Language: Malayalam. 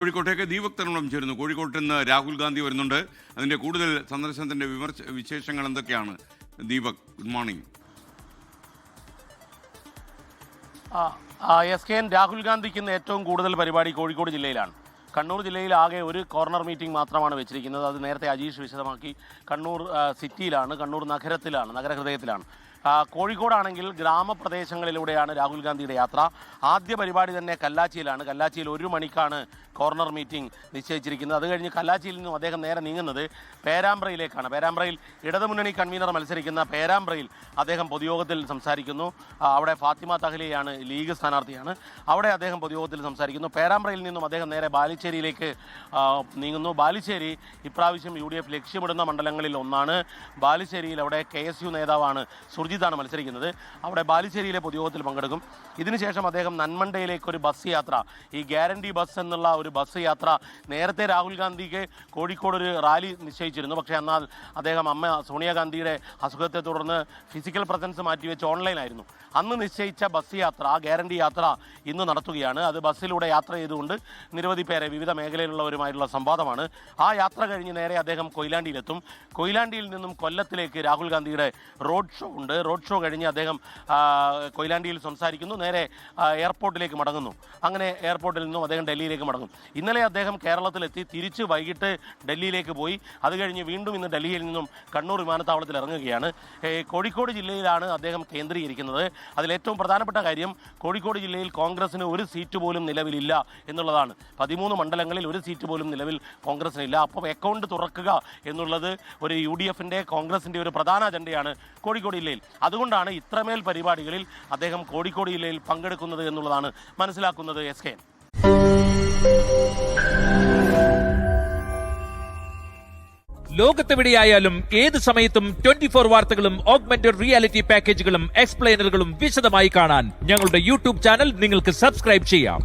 കോഴിക്കോട്ടേക്ക് ദീപക് തരുണം ചേരുന്നു. കോഴിക്കോട്ട് നിന്ന് രാഹുൽ ഗാന്ധി വരുന്നുണ്ട്. അതിന്റെ കൂടുതൽ സന്ദർശനത്തിന്റെ വിശേഷങ്ങൾ എന്തൊക്കെയാണ്? Deepak, good morning. രാഹുൽ ഗാന്ധിക്ക് ഇന്ന് ഏറ്റവും കൂടുതൽ പരിപാടി കോഴിക്കോട് ജില്ലയിലാണ്. കണ്ണൂർ ജില്ലയിൽ ആകെ ഒരു കോർണർ മീറ്റിംഗ് മാത്രമാണ് വെച്ചിരിക്കുന്നത്. അത് നേരത്തെ അജീഷ് വിശദമാക്കി. കണ്ണൂർ സിറ്റിയിലാണ്, കണ്ണൂർ നഗരത്തിലാണ്, നഗരഹൃദയത്തിലാണ്. കോഴിക്കോടാണെങ്കിൽ ഗ്രാമപ്രദേശങ്ങളിലൂടെയാണ് രാഹുൽ ഗാന്ധിയുടെ യാത്ര. ആദ്യ പരിപാടി തന്നെ കല്ലാച്ചിയിലാണ്. കല്ലാച്ചിയിൽ 1 മണിക്കാണ് കോർണർ മീറ്റിംഗ് നിശ്ചയിച്ചിരിക്കുന്നത്. അത് കഴിഞ്ഞ് കല്ലാച്ചിയിൽ നിന്നും അദ്ദേഹം നേരെ നീങ്ങുന്നത് പേരാമ്പ്രയിലേക്കാണ്. പേരാമ്പ്രയിൽ ഇടതുമുന്നണി കൺവീനർ മത്സരിക്കുന്ന പേരാമ്പ്രയിൽ അദ്ദേഹം പൊതുയോഗത്തിൽ സംസാരിക്കുന്നു. അവിടെ ഫാത്തിമ തഹ്ലിയാണ്, ലീഗ് സ്ഥാനാർത്ഥിയാണ്. അവിടെ അദ്ദേഹം പൊതുയോഗത്തിൽ സംസാരിക്കുന്നു. പേരാമ്പ്രയിൽ നിന്നും അദ്ദേഹം നേരെ ബാലുശ്ശേരിയിലേക്ക് നീങ്ങുന്നു. ബാലുശ്ശേരി ഇപ്രാവശ്യം UDF ലക്ഷ്യമിടുന്ന മണ്ഡലങ്ങളിൽ ഒന്നാണ്. ബാലുശ്ശേരിയിൽ അവിടെ KSU നേതാവാണ് സുർജിത്താണ് മത്സരിക്കുന്നത്. അവിടെ ബാലുശ്ശേരിയിലെ പൊതുയോഗത്തിൽ പങ്കെടുക്കും. ഇതിനുശേഷം അദ്ദേഹം നന്മണ്ടയിലേക്ക് ഒരു ബസ് യാത്ര, ഈ ഗ്യാരണ്ടി ബസ് എന്നുള്ള ഒരു ബസ് യാത്ര, നേരത്തെ രാഹുൽ ഗാന്ധിക്ക് കോഴിക്കോട് ഒരു റാലി നിശ്ചയിച്ചിരുന്നു. പക്ഷേ എന്നാൽ അദ്ദേഹം അമ്മ സോണിയാഗാന്ധിയുടെ അസുഖത്തെ തുടർന്ന് ഫിസിക്കൽ പ്രസൻസ് മാറ്റിവെച്ച് ഓൺലൈനായിരുന്നു. അന്ന് നിശ്ചയിച്ച ബസ് യാത്ര, ആ ഗ്യാരണ്ടി യാത്ര ഇന്ന് നടത്തുകയാണ്. അത് ബസ്സിലൂടെ യാത്ര ചെയ്തുകൊണ്ട് നിരവധി പേരെ, വിവിധ മേഖലയിലുള്ളവരുമായിട്ടുള്ള സംവാദമാണ്. ആ യാത്ര കഴിഞ്ഞ് നേരെ അദ്ദേഹം കൊയിലാണ്ടിയിലെത്തും. കൊയിലാണ്ടിയിൽ നിന്നും കൊല്ലത്തിലേക്ക് രാഹുൽ ഗാന്ധിയുടെ റോഡ് ഷോ ഉണ്ട്. റോഡ് ഷോ കഴിഞ്ഞ് അദ്ദേഹം കൊയിലാണ്ടിയിൽ സംസാരിക്കുന്നു. നേരെ എയർപോർട്ടിലേക്ക് മടങ്ങുന്നു. അങ്ങനെ എയർപോർട്ടിൽ നിന്നും അദ്ദേഹം ഡൽഹിയിലേക്ക് മടങ്ങും. ഇന്നലെ അദ്ദേഹം കേരളത്തിലെത്തി, തിരിച്ച് വൈകിട്ട് ഡൽഹിയിലേക്ക് പോയി. അത് കഴിഞ്ഞ് വീണ്ടും ഇന്ന് ഡൽഹിയിൽ നിന്നും കണ്ണൂർ വിമാനത്താവളത്തിൽ ഇറങ്ങുകയാണ്. കോഴിക്കോട് ജില്ലയിലാണ് അദ്ദേഹം കേന്ദ്രീകരിക്കുന്നത്. അതിലേറ്റവും പ്രധാനപ്പെട്ട കാര്യം, കോഴിക്കോട് ജില്ലയിൽ കോൺഗ്രസിന് ഒരു സീറ്റ് പോലും നിലവിലില്ല എന്നുള്ളതാണ്. 13 മണ്ഡലങ്ങളിൽ ഒരു സീറ്റ് പോലും നിലവിൽ കോൺഗ്രസിനില്ല. അപ്പോൾ അക്കൗണ്ട് തുറക്കുക എന്നുള്ളത് ഒരു UDFന്റെ, കോൺഗ്രസിൻ്റെ ഒരു പ്രധാന അജണ്ടയാണ് കോഴിക്കോട് ജില്ലയിൽ. അതുകൊണ്ടാണ് ഇത്രമേൽ പരിപാടികളിൽ അദ്ദേഹം കോഴിക്കോട് ജില്ലയിൽ പങ്കെടുക്കുന്നത് എന്നുള്ളതാണ് മനസ്സിലാക്കുന്നത്. SK ലോകത്തെവിടെയായാലും ഏത് സമയത്തും 24 വാർത്തകളും ഓഗ്മെന്റഡ് റിയാലിറ്റി പാക്കേജുകളും എക്സ്പ്ലെയിനറുകളും വിശദമായി കാണാൻ ഞങ്ങളുടെ YouTube ചാനൽ നിങ്ങൾക്ക് സബ്സ്ക്രൈബ് ചെയ്യാം.